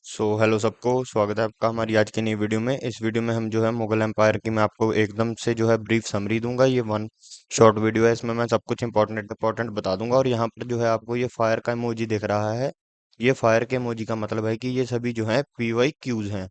Hello सबको स्वागत है आपका हमारी आज की नई वीडियो में। इस वीडियो में हम जो है मुगल एम्पायर की मैं आपको एकदम से जो है ब्रीफ समरी दूंगा। ये वन शॉर्ट वीडियो है, इसमें मैं सब कुछ इंपॉर्टेंट इंपॉर्टेंट बता दूंगा। और यहाँ पर जो है आपको ये फायर का इमोजी दिख रहा है। ये फायर के इमोजी का मतलब है कि ये सभी जो है पीवाई क्यूज हैं।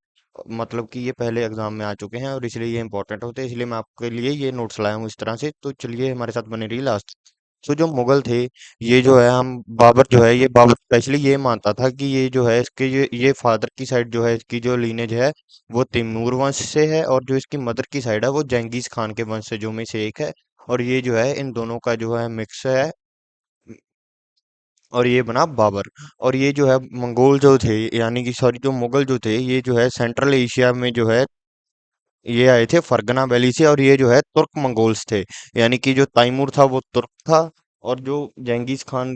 मतलब कि ये पहले एग्जाम में आ चुके हैं और इसलिए ये इंपॉर्टेंट होते हैं, इसलिए मैं आपके लिए ये नोट्स लाया हूँ इस तरह से। तो चलिए हमारे साथ बने रहिए लास्ट। जो मुगल थे, ये जो है हम बाबर जो है, ये बाबर स्पेशली ये मानता था कि ये जो है इसके ये फादर की साइड जो है इसकी जो लीनेज है वो तैमूर वंश से है, और जो इसकी मदर की साइड है वो जंगीज खान के वंशजों में से एक है। और ये जो है इन दोनों का जो है मिक्स है, और ये बना बाबर। और ये जो है मंगोल जो थे, यानी कि सॉरी जो मुगल जो थे, ये जो है सेंट्रल एशिया में जो है ये आए थे फरगना वैली से। और ये जो है तुर्क मंगोल्स थे, यानी कि जो तैमूर था वो तुर्क था, और जो जंगीज खान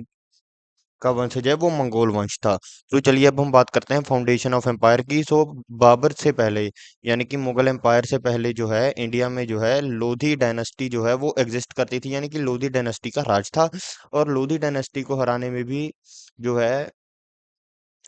का वंशज है वो मंगोल वंश था। तो चलिए अब हम बात करते हैं फाउंडेशन ऑफ एम्पायर की। बाबर से पहले, यानी कि मुगल एम्पायर से पहले जो है इंडिया में जो है लोधी डायनेस्टी जो है वो एग्जिस्ट करती थी, यानी कि लोधी डायनेस्टी का राज था। और लोधी डायनेस्टी को हराने में भी जो है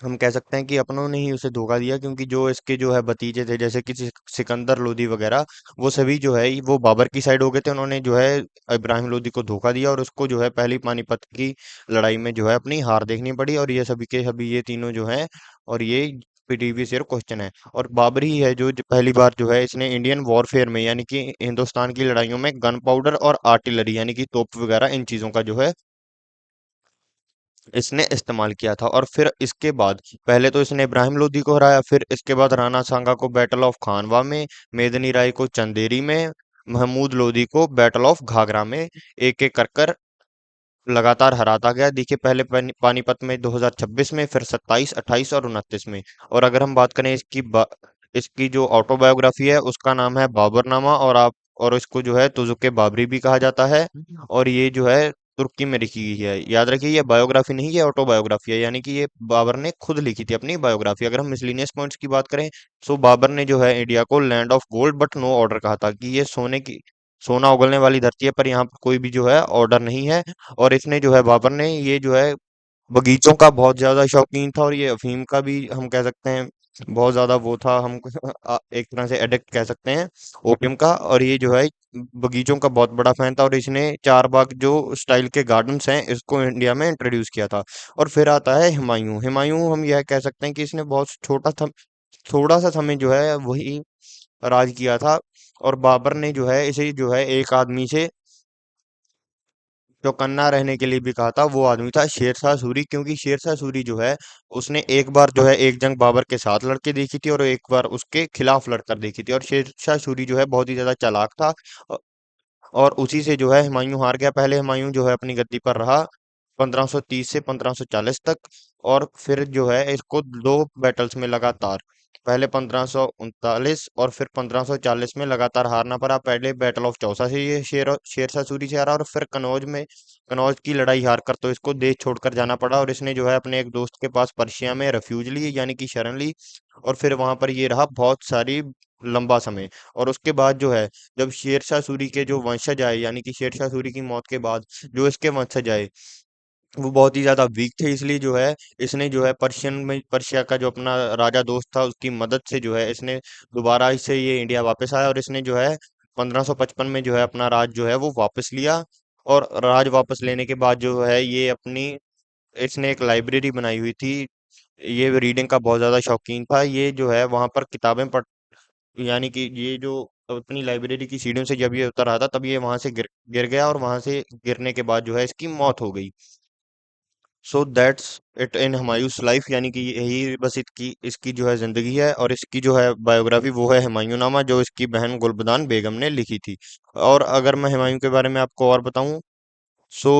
हम कह सकते हैं कि अपनों ने ही उसे धोखा दिया, क्योंकि जो इसके जो है भतीजे थे जैसे कि सिकंदर लोधी वगैरह, वो सभी जो है वो बाबर की साइड हो गए थे। उन्होंने जो है इब्राहिम लोधी को धोखा दिया, और उसको जो है पहली पानीपत की लड़ाई में जो है अपनी हार देखनी पड़ी। और ये सभी के सभी ये तीनों जो हैं, और ये प्रीवियस ईयर क्वेश्चन है। और बाबर ही है जो पहली बार जो है इसने इंडियन वॉरफेयर में, यानी कि हिंदुस्तान की लड़ाइयों में गन पाउडर और आर्टिलरी यानी कि तोप वगैरह इन चीजों का जो है इसने इस्तेमाल किया था। और फिर इसके बाद पहले तो इसने इब्राहिम लोदी को हराया, फिर इसके बाद राणा सांगा को बैटल ऑफ खानवा में, मेदनी राय को चंदेरी में, महमूद लोदी को बैटल ऑफ घाघरा में, एक एक कर कर लगातार हराता गया। देखिए पहले पानीपत में 2026 में, फिर 27, 28 और 29 में। और अगर हम बात करें इसकी जो ऑटोबायोग्राफी है उसका नाम है बाबरनामा, और इसको जो है तुजुक बाबरी भी कहा जाता है। और ये जो है तुर्की में लिखी गई है। याद रखिए ये बायोग्राफी नहीं, ये ऑटोबायोग्राफी है, यानी कि ये बाबर ने खुद लिखी थी अपनी बायोग्राफी। अगर हम मिसलिनियस पॉइंट्स की बात करें, बाबर ने जो है इंडिया को land of gold but no order कहा था, कि ये सोना उगलने वाली धरती है, पर यहाँ पर कोई भी जो है ऑर्डर नहीं है। और इसने जो है बाबर ने ये जो है बगीचों का बहुत ज्यादा शौकीन था, और ये अफीम का भी हम कह सकते हैं बहुत ज्यादा वो था, हम एक तरह से एडिक्ट कह सकते हैं ओपियम का। और ये जो है बगीचों का बहुत बड़ा फैन था, और इसने चार बाग जो स्टाइल के गार्डन्स हैं इसको इंडिया में इंट्रोड्यूस किया था। और फिर आता है हुमायूं। हुमायूं हम यह कह सकते हैं कि इसने बहुत थोड़ा सा समय जो है वही राज किया था। और बाबर ने जो है इसे जो है एक आदमी से चौकन्ना रहने के लिए भी कहा था, वो आदमी था शेरशाह सूरी। क्योंकि शेरशाह सूरी जो है उसने एक बार जो है एक जंग बाबर के साथ लड़के देखी थी, और एक बार उसके खिलाफ लड़कर देखी थी। और शेरशाह सूरी जो है बहुत ही ज्यादा चालाक था, अ- और उसी से जो है हुमायूं हार गया। पहले हुमायूं जो है अपनी गद्दी पर रहा 1530 से 1540 तक, और फिर जो है इसको दो बैटल्स में लगातार, पहले 1539 और फिर 1540 में लगातार हारना पड़ा। पहले बैटल ऑफ चौसा से ये शेरशाह सूरी से हारा, और फिर कनौज की लड़ाई हार कर तो इसको देश छोड़कर जाना पड़ा। और इसने जो है अपने एक दोस्त के पास पर्शिया में रेफ्यूज ली, यानी कि शरण ली, और फिर वहां पर ये रहा बहुत सारी लंबा समय। और उसके बाद जो है जब शेरशाह सूरी के जो वंशज आए, यानी कि शेरशाह सूरी की मौत के बाद जो इसके वंशज आए वो बहुत ही ज्यादा वीक थे, इसलिए जो है इसने जो है पर्शिया का जो अपना राजा दोस्त था उसकी मदद से जो है इसने दोबारा इससे ये इंडिया वापस आया, और इसने जो है 1555 में जो है अपना राज जो है वो वापस लिया। और राज वापस लेने के बाद जो है ये अपनी इसने एक लाइब्रेरी बनाई हुई थी। ये रीडिंग का बहुत ज्यादा शौकीन था। ये जो है वहां पर किताबें पढ़, यानी कि ये जो अपनी लाइब्रेरी की सीढ़ियों से जब ये उतर रहा था तब ये वहां से गिर गया, और वहां से गिरने के बाद जो है इसकी मौत हो गई। That's it in Humayun's life, यानी कि यही बस इसकी इसकी जो है जिंदगी है। और इसकी जो है बायोग्राफी वो है हुमायूंनामा, जो इसकी बहन गुलबदान बेगम ने लिखी थी। और अगर मैं हुमायूं के बारे में आपको और बताऊं, सो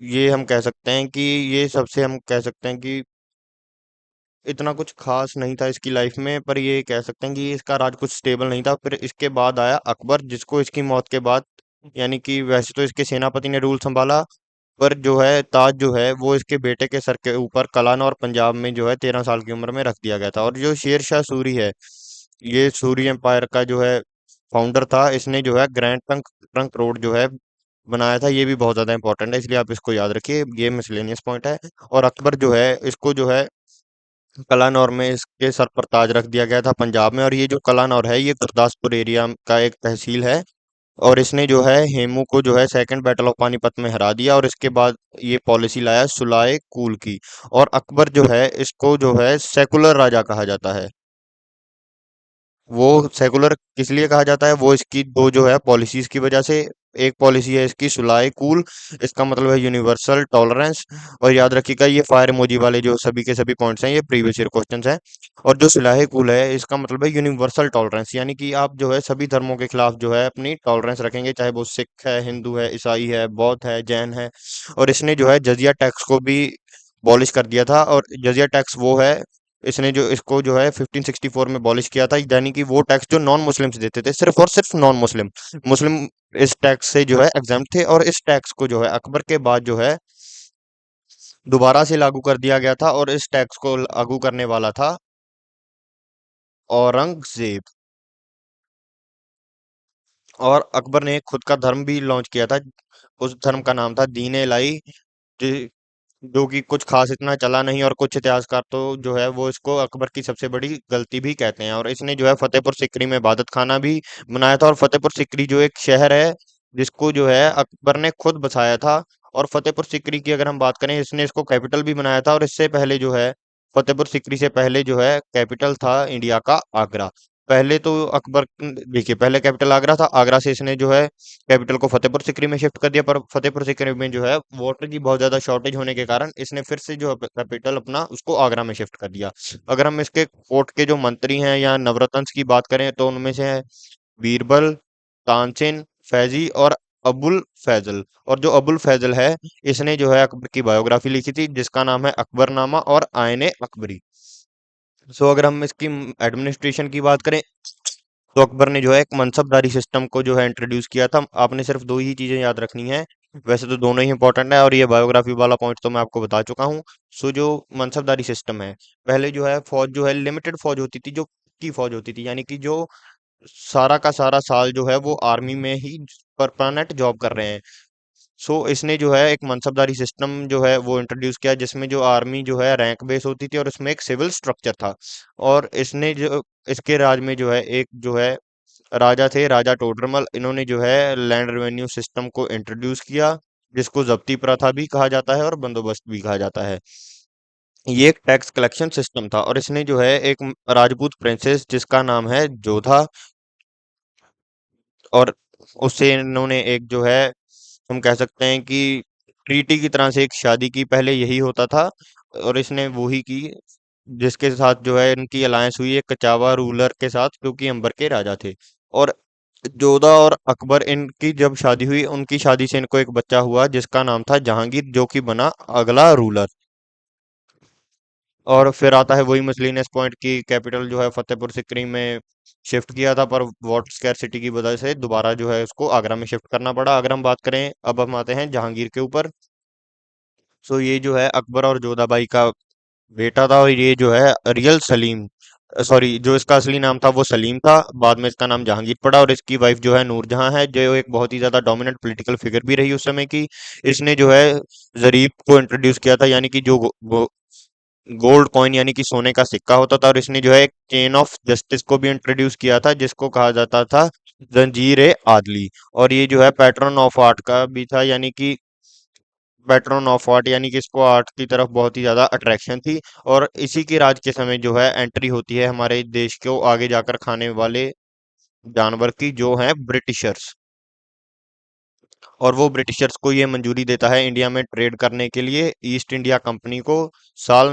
ये हम कह सकते हैं कि ये सबसे हम कह सकते हैं कि इतना कुछ खास नहीं था इसकी लाइफ में, पर ये कह सकते हैं कि इसका राज कुछ स्टेबल नहीं था। फिर इसके बाद आया अकबर, जिसको इसकी मौत के बाद, यानी कि वैसे तो इसके सेनापति ने रूल संभाला, पर जो है ताज जो है वो इसके बेटे के सर के ऊपर कलान और पंजाब में जो है 13 साल की उम्र में रख दिया गया था। और जो शेर शाह सूरी है, ये सूरी एम्पायर का जो है फाउंडर था। इसने जो है ग्रैंड ट्रंक ट्रंक रोड जो है बनाया था, ये भी बहुत ज्यादा इंपॉर्टेंट है, इसलिए आप इसको याद रखिए, ये मिसलेनियस पॉइंट है। और अकबर जो है इसको जो है कलानौर में इसके सर पर ताज रख दिया गया था पंजाब में। और ये जो कलानौर है ये गुरदासपुर एरिया का एक तहसील है। और इसने जो है हेमू को जो है सेकंड बैटल ऑफ पानीपत में हरा दिया। और इसके बाद ये पॉलिसी लाया सुलाए कूल की। और अकबर जो है इसको जो है सेकुलर राजा कहा जाता है। वो सेकुलर किस लिए कहा जाता है, वो इसकी दो जो है पॉलिसीज की वजह से। एक पॉलिसी है इसकी सुलाह कूल, इसका मतलब है यूनिवर्सल टॉलरेंस। और याद रखिएगा ये फायर इमोजी वाले जो सभी के सभी पॉइंट्स हैं ये प्रीवियस ईयर क्वेश्चंस हैं। और जो सुलाह कूल है इसका मतलब है यूनिवर्सल टॉलरेंस, यानी कि आप जो है सभी धर्मों के खिलाफ जो है अपनी टॉलरेंस रखेंगे, चाहे वो सिख है, हिंदू है, ईसाई है, बौद्ध है, जैन है। और इसने जो है जजिया टैक्स को भी बॉलिश कर दिया था। और जजिया टैक्स वो है, इसने जो इसको जो है 1564 में बॉलिश किया था, यानी कि वो टैक्स जो नॉन मुस्लिम्स देते थे, सिर्फ और सिर्फ नॉन मुस्लिम। मुस्लिम इस टैक्स से जो है एग्जाम्प्ट थे। और इस टैक्स को जो है अकबर के बाद जो है दोबारा से लागू कर दिया गया था। और इस टैक्स को लागू करने वाला था औरंगजेब। और अकबर ने खुद का धर्म भी लॉन्च किया था। उस धर्म का नाम था दीन इलाही, जो कि कुछ खास इतना चला नहीं। और कुछ इतिहासकार तो जो है वो इसको अकबर की सबसे बड़ी गलती भी कहते हैं। और इसने जो है फतेहपुर सिकरी में इबादत खाना भी बनाया था। और फतेहपुर सिकरी जो एक शहर है जिसको जो है अकबर ने खुद बसाया था। और फतेहपुर सिकरी की अगर हम बात करें, इसने इसको कैपिटल भी बनाया था। और इससे पहले जो है फतेहपुर सिकरी से पहले जो है कैपिटल था इंडिया का आगरा। पहले तो अकबर देखिए पहले कैपिटल आगरा था, आगरा से इसने जो है कैपिटल को फतेहपुर सिकरी में शिफ्ट कर दिया। पर फतेहपुर सिकरी में जो है वाटर की बहुत ज्यादा शॉर्टेज होने के कारण इसने फिर से जो कैपिटल अपना उसको आगरा में शिफ्ट कर दिया। अगर हम इसके कोर्ट के जो मंत्री हैं या नवरत्न की बात करें तो उनमें से है बीरबल, तानसेन, फैजी और अबुल फैजल। और जो अबुल फैजल है इसने जो है अकबर की बायोग्राफी लिखी थी जिसका नाम है अकबरनामा और आयने अकबरी। सो अगर हम इसकी एडमिनिस्ट्रेशन की बात करें तो अकबर ने जो है एक मनसबदारी सिस्टम को जो है इंट्रोड्यूस किया था। आपने सिर्फ दो ही चीजें याद रखनी है, वैसे तो दोनों ही इंपॉर्टेंट है और ये बायोग्राफी वाला पॉइंट तो मैं आपको बता चुका हूँ। सो जो मनसबदारी सिस्टम है, पहले जो है फौज जो है लिमिटेड फौज होती थी, जो की फौज होती थी, यानी कि जो सारा का सारा साल जो है वो आर्मी में ही परमानेंट जॉब कर रहे हैं। सो इसने जो है एक मनसबदारी सिस्टम जो है वो इंट्रोड्यूस किया जिसमें जो आर्मी जो है रैंक बेस होती थी और उसमें एक सिविल स्ट्रक्चर था। और इसने जो इसके राज में जो है एक जो है राजा थे, राजा टोडरमल। इन्होंने जो है लैंड रेवेन्यू सिस्टम को इंट्रोड्यूस किया जिसको जब्ती प्रथा भी कहा जाता है और बंदोबस्त भी कहा जाता है। ये एक टैक्स कलेक्शन सिस्टम था। और इसने जो है एक राजपूत प्रिंसेस जिसका नाम है जोधा, और उससे इन्होंने एक जो है हम कह सकते हैं कि ट्रीटी की तरह से एक शादी की, पहले यही होता था। और इसने वो ही की जिसके साथ जो है इनकी अलायंस हुई एक कचावा रूलर के साथ, क्योंकि अंबर के राजा थे। और जोधा और अकबर इनकी जब शादी हुई, उनकी शादी से इनको एक बच्चा हुआ जिसका नाम था जहांगीर, जो कि बना अगला रूलर। और फिर आता है वही मसलिनस पॉइंट की कैपिटल जो है फतेहपुर सिकरी में शिफ्ट किया था, पर वाटर स्कैरसिटी की वजह से दोबारा जो है उसको आगरा में शिफ्ट करना पड़ा। अगर हम बात करें, अब हम आते हैं जहांगीर के ऊपर। सो ये जो है अकबर और जोधाबाई का बेटा था। और ये जो है रियल सलीम, सॉरी, जो इसका असली नाम था वो सलीम था, बाद में इसका नाम जहांगीर पड़ा। और इसकी वाइफ जो है नूरजहां है, जो एक बहुत ही ज्यादा डोमिनेंट पॉलिटिकल फिगर भी रही उस समय की। इसने जो है जरीब को इंट्रोड्यूस किया था, यानी कि जो गोल्ड कॉइन यानी कि सोने का सिक्का होता था। और इसने जो है एक चेन ऑफ जस्टिस को भी इंट्रोड्यूस किया था जिसको कहा जाता था जंजीर ए आदली। और ये जो है पैटर्न ऑफ आर्ट का भी था, यानी कि पैटर्न ऑफ आर्ट, यानी कि इसको आर्ट की तरफ बहुत ही ज्यादा अट्रैक्शन थी। और इसी के राज के समय जो है एंट्री होती है हमारे देश को आगे जाकर खाने वाले जानवर की, जो है ब्रिटिशर्स। और वो ब्रिटिशर्स को ये मंजूरी देता है इंडिया में ट्रेड करने के लिए ईस्ट इंडिया कंपनी को, साल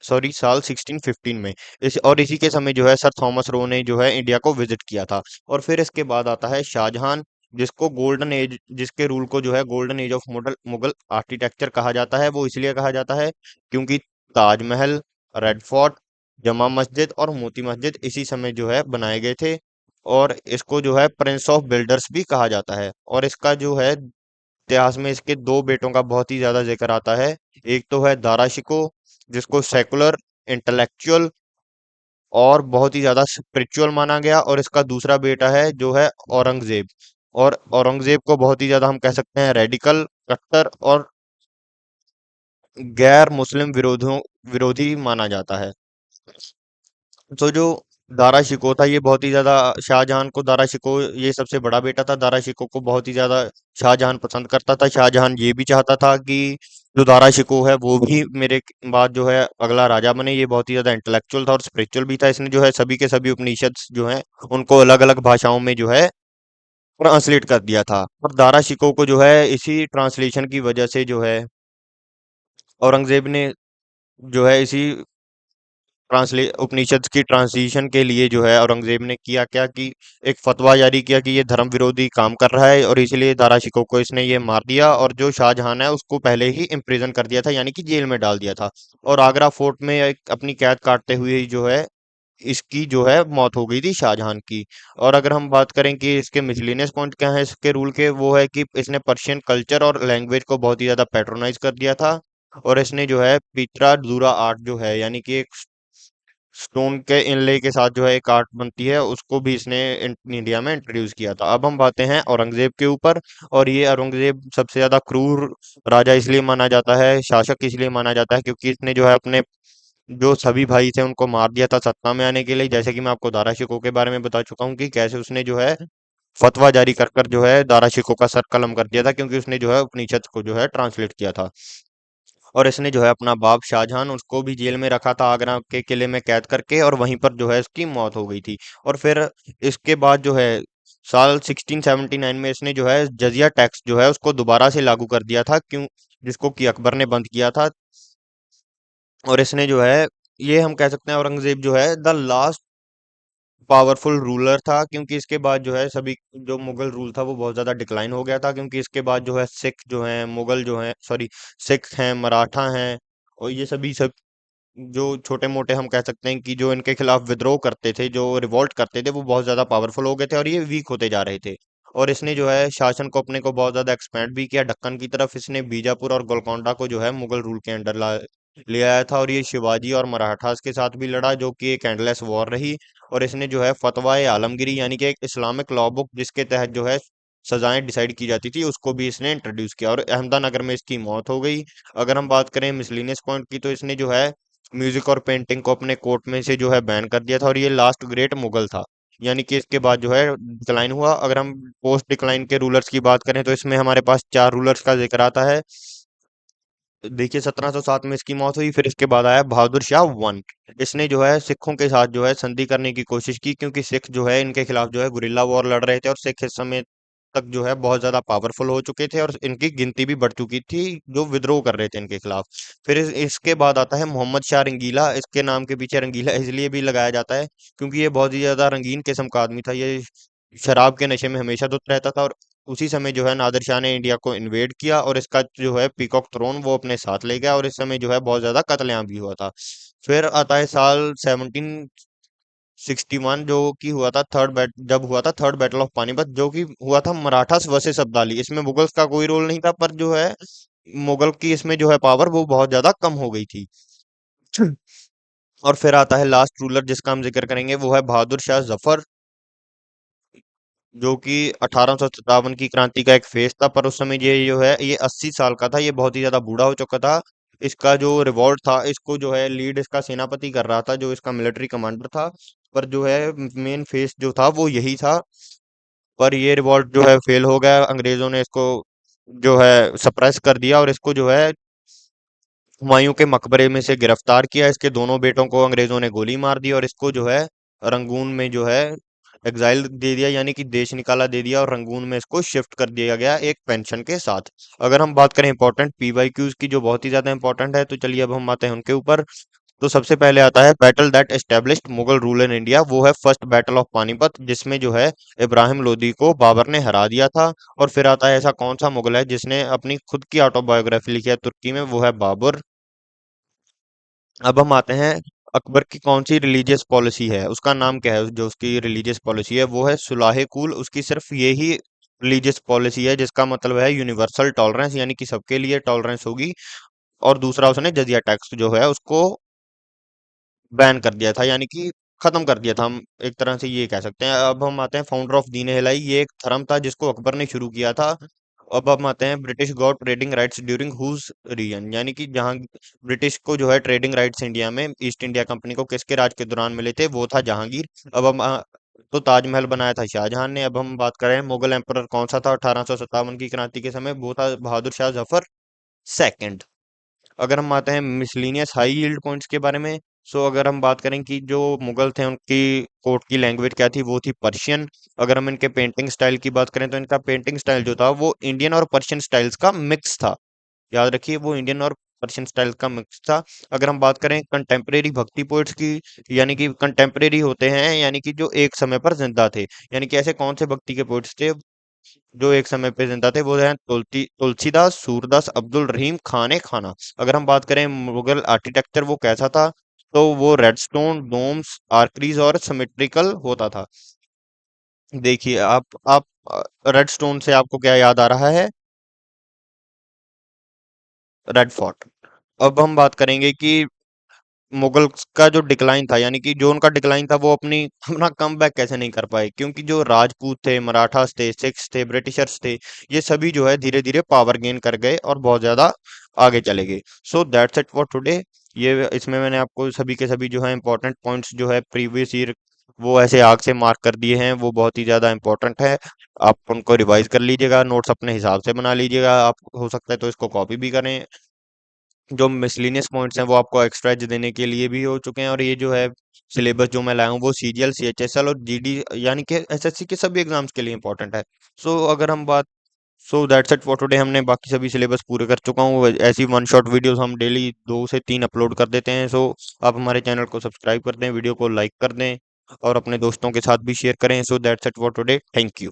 1615 में। इसी के समय जो है सर थॉमस रो ने जो है इंडिया को विजिट किया था। और फिर इसके बाद आता है शाहजहां, जिसको गोल्डन एज, जिसके रूल को जो है golden age of Mughal Mughal architecture कहा जाता है। वो इसलिए कहा जाता है क्योंकि ताजमहल, रेड फोर्ट, जमा मस्जिद और मोती मस्जिद इसी समय जो है बनाए गए थे। और इसको जो है प्रिंस ऑफ बिल्डर्स भी कहा जाता है। और इसका जो है इतिहास में इसके दो बेटों का बहुत ही ज्यादा जिक्र आता है। एक तो है दारा शिको, जिसको सेकुलर, इंटेलेक्चुअल और बहुत ही ज्यादा स्पिरिचुअल माना गया। और इसका दूसरा बेटा है जो है औरंगजेब। और औरंगजेब को बहुत ही ज्यादा हम कह सकते हैं रेडिकल, कट्टर और गैर मुस्लिम विरोधी माना जाता है। तो जो दारा शिकोह था ये बहुत ही ज्यादा शाहजहां को दारा शिकोह ये सबसे बड़ा बेटा था। दारा शिकोह को बहुत ही ज्यादा शाहजहां पसंद करता था। शाहजहां ये भी चाहता था कि जो दारा शिकोह है वो भी मेरे बाद जो है अगला राजा बने। ये बहुत ही ज्यादा इंटेलेक्चुअल था और स्पिरिचुअल भी था। इसने जो है सभी के सभी उपनिषद जो है उनको अलग अलग भाषाओं में जो है ट्रांसलेट कर दिया था। और दारा शिकोह को जो है इसी ट्रांसलेशन की वजह से जो है औरंगजेब ने जो है इसी ट्रांसले उपनिषद की ट्रांसलेशन के लिए जो है औरंगजेब ने किया क्या कि एक फतवा जारी किया कि ये धर्म विरोधी काम कर रहा है, और इसलिए दारा शिकोह को इसने ये मार दिया। और जो शाहजहां है उसको पहले ही इम्प्रिजन कर दिया था, यानी कि जेल में डाल दिया था। और आगरा फोर्ट में एक अपनी कैद काटते हुए ही जो है इसकी जो है मौत हो गई थी शाहजहां की। और अगर हम बात करें कि इसके मिसलिनियस पॉइंट क्या है इसके रूल के, वो है कि इसने पर्शियन कल्चर और लैंग्वेज को बहुत ही ज्यादा पैट्रोनाइज कर दिया था। और इसने जो है पित्रा दूरा आर्ट जो है यानी कि एक स्टोन के इनले के साथ जो है एक आर्ट बनती है, उसको भी इसने इंडिया में इंट्रोड्यूस किया था। अब हम बातें हैं औरंगजेब के ऊपर। और ये औरंगजेब सबसे ज्यादा क्रूर राजा इसलिए माना जाता है, शासक इसलिए माना जाता है, क्योंकि इसने जो है अपने जो सभी भाई थे उनको मार दिया था सत्ता में आने के लिए। जैसे कि मैं आपको दारा शिकोह के बारे में बता चुका हूँ कि कैसे उसने जो है फतवा जारी कर कर जो है दारा शिकोह का सर कलम कर दिया था, क्योंकि उसने जो है उपनिषद को जो है ट्रांसलेट किया था। और इसने जो है अपना बाप शाहजहां उसको भी जेल में रखा था आगरा के किले में कैद करके, और वहीं पर जो है इसकी मौत हो गई थी। और फिर इसके बाद जो है साल 1679 में इसने जो है जजिया टैक्स जो है उसको दोबारा से लागू कर दिया था, क्यों जिसको कि अकबर ने बंद किया था। और इसने जो है ये हम कह सकते हैं औरंगजेब जो है द लास्ट पावरफुल रूलर था, क्योंकि इसके बाद जो है सभी जो मुगल रूल था वो बहुत ज्यादा डिक्लाइन हो गया था। क्योंकि इसके बाद जो है सिख जो है मुगल जो है सॉरी सिख हैं, मराठा हैं, और ये सभी सब जो छोटे मोटे हम कह सकते हैं कि जो इनके खिलाफ विद्रोह करते थे, जो रिवोल्ट करते थे, वो बहुत ज्यादा पावरफुल हो गए थे और ये वीक होते जा रहे थे। और इसने जो है शासन को अपने को बहुत ज्यादा एक्सपेंड भी किया दक्कन की तरफ। इसने बीजापुर और गोलकोंडा को जो है मुगल रूल के अंडर ला ले आया था। और ये शिवाजी और मराठास के साथ भी लड़ा, जो कि एक एंडलेस वॉर रही। और इसने जो है फतवा आलमगिरी यानी कि एक इस्लामिक लॉ बुक जिसके तहत जो है सजाएं डिसाइड की जाती थी, उसको भी इसने इंट्रोड्यूस किया। और अहमदानगर में इसकी मौत हो गई। अगर हम बात करें मिसलिनियस पॉइंट की, तो इसने जो है म्यूजिक और पेंटिंग को अपने कोर्ट में से जो है बैन कर दिया था। और ये लास्ट ग्रेट मुगल था, यानी कि इसके बाद जो है डिक्लाइन हुआ। अगर हम पोस्ट डिक्लाइन के रूलर्स की बात करें तो इसमें हमारे पास चार रूलर्स का जिक्र आता है। देखिए 1707 में इसकी मौत हुई। फिर इसके बाद आया बहादुर शाह वन। इसने जो है सिखों के साथ जो है संधि करने की कोशिश की, क्योंकि सिख जो है इनके खिलाफ जो है गुरिल्ला वॉर लड़ रहे थे, और सिख इस समय तक जो है बहुत ज्यादा पावरफुल हो चुके थे और इनकी गिनती भी बढ़ चुकी थी जो विद्रोह कर रहे थे इनके खिलाफ। फिर इसके बाद आता है मोहम्मद शाह रंगीला। इसके नाम के पीछे रंगीला इसलिए भी लगाया जाता है क्योंकि ये बहुत ही ज्यादा रंगीन किस्म का आदमी था। ये शराब के नशे में हमेशा धुत रहता था। और उसी समय जो है नादिर शाह ने इंडिया को इन्वेड किया और इसका जो है पीकॉक थ्रोन वो अपने साथ ले गया, और इस समय जो है बहुत ज्यादा कत्लेआम भी हुआ था। फिर आता है साल 1761, जो कि हुआ था जब हुआ था थर्ड बैटल ऑफ पानीपत, जो कि हुआ था मराठास वर्सेस अब्दाली। इसमें मुगल्स का कोई रोल नहीं था, पर जो है मुगल की इसमें जो है पावर वो बहुत ज्यादा कम हो गई थी। और फिर आता है लास्ट रूलर जिसका हम जिक्र करेंगे, वो है बहादुर शाह जफर, जो कि 1857 की क्रांति का एक फेस था। पर उस समय ये जो है ये 80 साल का था, ये बहुत ही ज्यादा बूढ़ा हो चुका था। इसका जो रिवॉल्ट था इसको जो है लीड इसका सेनापति कर रहा था, जो इसका मिलिट्री कमांडर था। पर जो है मेन फेस जो था वो यही था। पर ये रिवॉल्ट जो है फेल हो गया, अंग्रेजों ने इसको जो है सप्रेस कर दिया और इसको जो है हुमायूं के मकबरे में से गिरफ्तार किया। इसके दोनों बेटों को अंग्रेजों ने गोली मार दी और इसको जो है रंगून में जो है एग्जाइल दे दिया, यानी कि देश निकाला दे दिया, और रंगून में इसको शिफ्ट कर दिया गया एक पेंशन के साथ। अगर हम बात करें इंपॉर्टेंट पीवाईक्यूज की जो बहुत ही ज्यादा इंपॉर्टेंट है, तो चलिए अब हम आते हैं उनके ऊपर। तो सबसे पहले आता है battle that established Mughal rule in India, वो है फर्स्ट बैटल ऑफ पानीपत, जिसमें जो है इब्राहिम लोदी को बाबर ने हरा दिया था। और फिर आता है ऐसा कौन सा मुगल है जिसने अपनी खुद की ऑटोबायोग्राफी लिखी है तुर्की में, वो है बाबर। अब हम आते हैं अकबर की कौन सी रिलीजियस पॉलिसी है, उसका नाम क्या है, जो उसकी रिलीजियस पॉलिसी है वो है सुलाहे कुल। उसकी सिर्फ ये ही रिलीजियस पॉलिसी है जिसका मतलब है यूनिवर्सल टॉलरेंस, यानी कि सबके लिए टॉलरेंस होगी। और दूसरा उसने जजिया टैक्स जो है उसको बैन कर दिया था, यानी कि खत्म कर दिया था, हम एक तरह से ये कह सकते हैं। अब हम आते हैं फाउंडर ऑफ दीन इलाही। ये एक धर्म था जिसको अकबर ने शुरू किया था, अब हम आते हैं British got trading rights during whose reign, यानी कि जहां ब्रिटिश को जो है ट्रेडिंग राइट्स इंडिया में ईस्ट इंडिया कंपनी को किसके राज के दौरान मिले थे, वो था जहांगीर। अब हम तो ताजमहल बनाया था शाहजहां ने। अब हम बात करें मुगल एम्परर कौन सा था 1857 की क्रांति के समय, वो था बहादुर शाह जफर सेकंड। अगर हम आते हैं मिसलीनियस हाई यील्ड पॉइंट्स के बारे में, सो अगर हम बात करें कि जो मुगल थे उनकी कोर्ट की लैंग्वेज क्या थी, वो थी पर्शियन। अगर हम इनके पेंटिंग स्टाइल की बात करें तो इनका पेंटिंग स्टाइल जो था वो इंडियन और पर्शियन स्टाइल्स का मिक्स था। याद रखिए, वो इंडियन और पर्शियन स्टाइल का मिक्स था। अगर हम बात करें कंटेम्प्रेरी भक्ति पोइट्स की, यानी कि कंटेम्प्रेरी होते हैं यानी कि जो एक समय पर जिंदा थे, यानी कि ऐसे कौन से भक्ति के पोइट्स थे जो एक समय पे जिंदा थे, वो हैं तुलसीदास, सूरदास, अब्दुल रहीम खाने खाना। अगर हम बात करें मुगल आर्किटेक्चर वो कैसा था, तो वो रेड स्टोन डोम्स आर्करीज और सिमेट्रिकल होता था। देखिए आप रेड स्टोन से आपको क्या याद आ रहा है? Red fort. अब हम बात करेंगे कि मुगल का जो डिक्लाइन था, यानी कि जो उनका डिक्लाइन था वो अपनी अपना कमबैक कैसे नहीं कर पाए, क्योंकि जो राजपूत थे, मराठास थे, सिख्स थे, ब्रिटिशर्स थे, ये सभी जो है धीरे धीरे पावर गेन कर गए और बहुत ज्यादा आगे चले गए। So that's it for today. ये इसमें मैंने आपको सभी के सभी जो है इंपॉर्टेंट पॉइंट्स जो है प्रीवियस ईयर वो ऐसे आग से मार्क कर दिए हैं, वो बहुत ही ज्यादा इंपॉर्टेंट है। आप उनको रिवाइज कर लीजिएगा, नोट्स अपने हिसाब से बना लीजिएगा। आप हो सकता है तो इसको कॉपी भी करें। जो मिसलिनियस पॉइंट्स हैं वो आपको एक्स्ट्रा एज देने के लिए भी हो चुके हैं, और ये जो है सिलेबस जो मैं लाया हूँ वो सीजीएल सीएचएसएल और जीडी यानी कि एसएससी के सभी एग्जाम्स के लिए इंपॉर्टेंट है। सो अगर हम बात so that's it for today. हमने बाकी सभी सिलेबस पूरे कर चुका हूँ। ऐसी वन शॉट वीडियोस हम डेली 2 से 3 अपलोड कर देते हैं। सो आप हमारे चैनल को सब्सक्राइब कर दें, वीडियो को लाइक कर दें और अपने दोस्तों के साथ भी शेयर करें। So that's it for today, thank you.